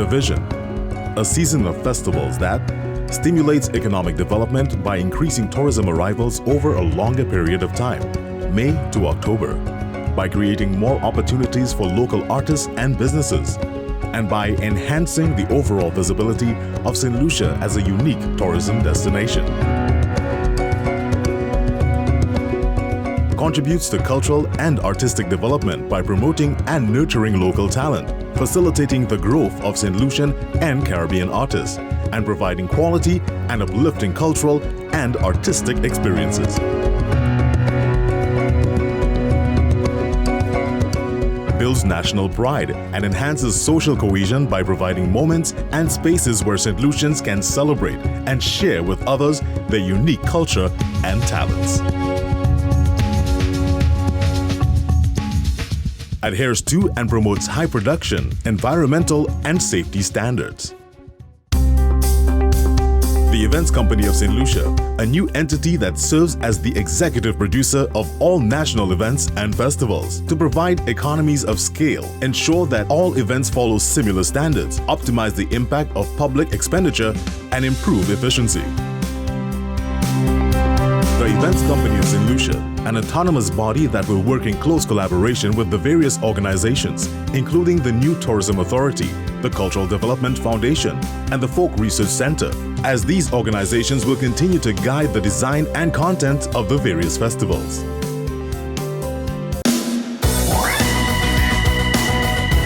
vision, a season of festivals that stimulates economic development by increasing tourism arrivals over a longer period of time, May to October, by creating more opportunities for local artists and businesses, and by enhancing the overall visibility of Saint Lucia as a unique tourism destination. Contributes to cultural and artistic development by promoting and nurturing local talent, facilitating the growth of Saint Lucian and Caribbean artists, and providing quality and uplifting cultural and artistic experiences. Builds national pride and enhances social cohesion by providing moments and spaces where Saint Lucians can celebrate and share with others their unique culture and talents. Adheres to and promotes high production, environmental and safety standards. The Events Company of Saint Lucia, a new entity that serves as the executive producer of all national events and festivals to provide economies of scale, ensure that all events follow similar standards, optimize the impact of public expenditure, and improve efficiency. The Events Company of Saint Lucia, an autonomous body that will work in close collaboration with the various organizations, including the New Tourism Authority, the Cultural Development Foundation, and the Folk Research Center, as these organizations will continue to guide the design and content of the various festivals.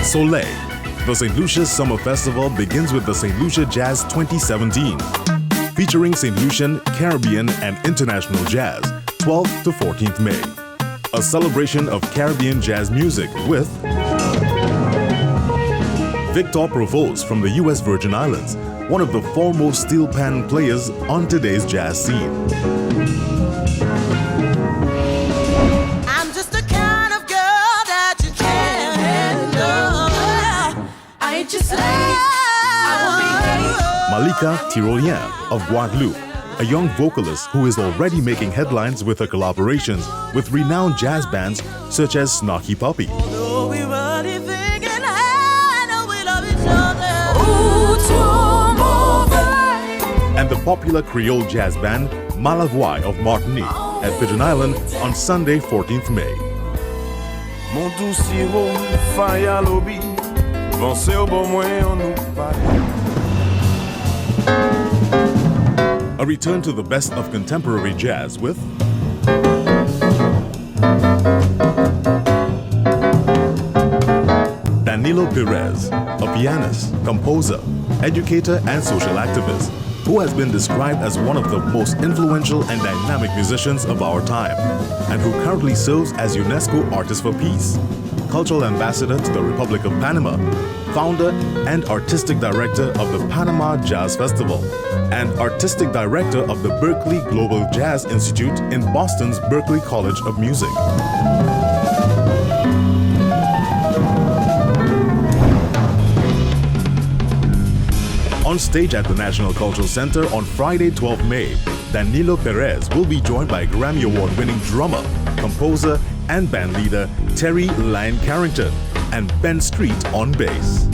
Soleil. The Saint Lucia Summer Festival begins with the Saint Lucia Jazz 2017, featuring Saint Lucian, Caribbean, and international jazz, 12th to 14th May. A celebration of Caribbean jazz music with Victor Provost from the U.S. Virgin Islands, one of the foremost steel pan players on today's jazz scene. I'm just the kind of girl that you can't handle. I ain't your slave. I will be Malika Tyrolien of Guadeloupe, a young vocalist who is already making headlines with her collaborations with renowned jazz bands such as Snarky Puppy. And the popular Creole jazz band Malavoie of Martinique at Pigeon Island on Sunday, 14th May. A return to the best of contemporary jazz with Danilo Perez, a pianist, composer, educator, and social activist, who has been described as one of the most influential and dynamic musicians of our time, and who currently serves as UNESCO Artist for Peace, Cultural Ambassador to the Republic of Panama, founder and artistic director of the Panama Jazz Festival, and artistic director of the Berkeley Global Jazz Institute in Boston's Berklee College of Music. On stage at the National Cultural Center on Friday, 12 May, Danilo Perez will be joined by Grammy Award-winning drummer, composer, and bandleader Terry Lyon Carrington and Ben Street on bass.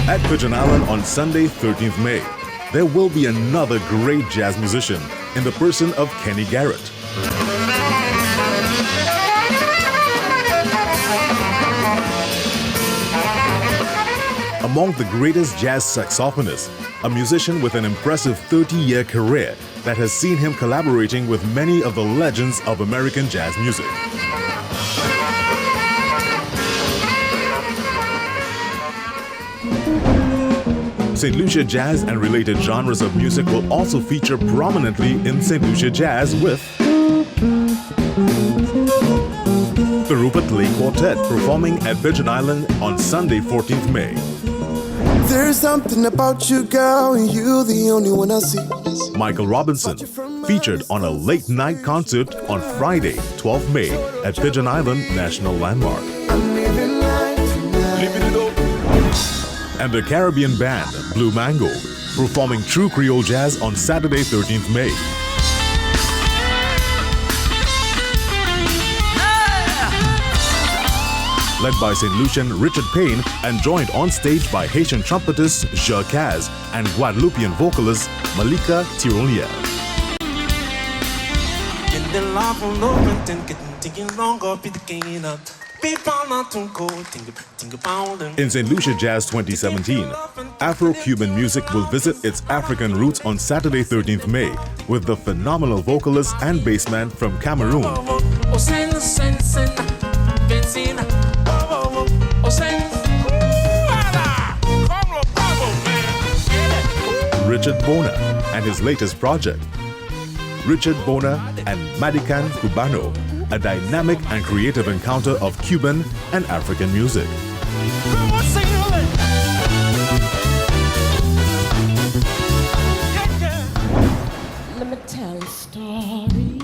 At Pigeon Island on Sunday, 13th May, there will be another great jazz musician in the person of Kenny Garrett. Among the greatest jazz saxophonists, a musician with an impressive 30-year career that has seen him collaborating with many of the legends of American jazz music. Saint Lucia jazz and related genres of music will also feature prominently in Saint Lucia Jazz with the Rupert Lake Quartet performing at Pigeon Island on Sunday, 14th May. There's something about you, girl, and you the only one I see. Michael Robinson, featured on a late-night concert on Friday, 12th May at Pigeon Island National Landmark. And the Caribbean band Blue Mango, performing true Creole jazz on Saturday, 13th May. led by Saint Lucian Richard Payne and joined on stage by Haitian trumpetist Kaz and Guadeloupean vocalist Malika Tirolier. In Saint Lucia Jazz 2017, Afro-Cuban music will visit its African roots on Saturday 13th May with the phenomenal vocalist and bassman from Cameroon, Richard Bona, and his latest project, Richard Bona and Madikan Cubano, a dynamic and creative encounter of Cuban and African music. Let me tell a story.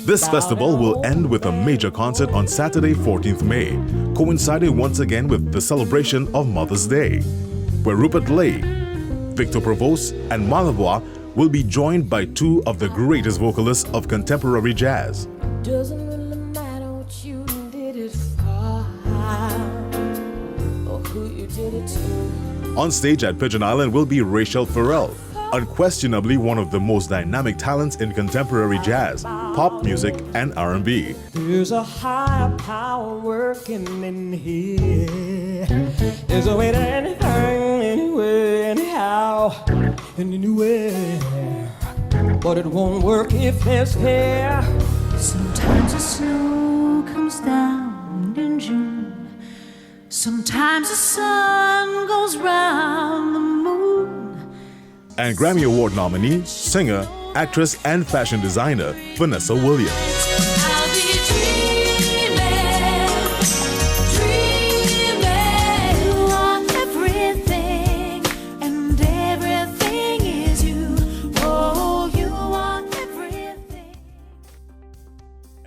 This festival will end with a major concert on Saturday 14th May, coinciding once again with the celebration of Mother's Day, where Rupert Lay, Victor Provost and Malavoie will be joined by two of the greatest vocalists of contemporary jazz. Doesn't really matter what you did it for, or who you did it to. On stage at Pigeon Island will be Rachel Farrell, unquestionably one of the most dynamic talents in contemporary jazz, pop music, and R&B. There's a higher power working in here. There's a way to anything, anywhere, anyhow, and anywhere. But it won't work if there's fear. Sometimes the snow comes down in June. Sometimes the sun goes round the moon. And Grammy Award nominee, singer, actress, and fashion designer Vanessa Williams. I'll be dreaming, dreaming. You want everything, and everything is you. Oh, you want everything.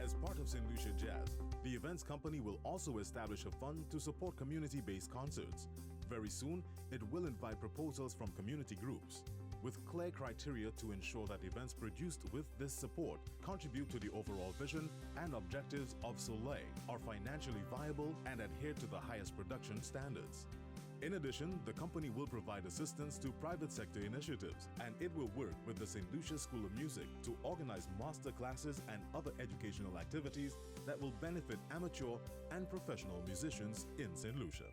As part of Saint Lucia Jazz, the events company will also establish a fund to support community-based concerts. Very soon, it will invite proposals from community groups, with clear criteria to ensure that events produced with this support contribute to the overall vision and objectives of Soleil, are financially viable and adhere to the highest production standards. In addition, the company will provide assistance to private sector initiatives, and it will work with the Saint Lucia School of Music to organize master classes and other educational activities that will benefit amateur and professional musicians in Saint Lucia.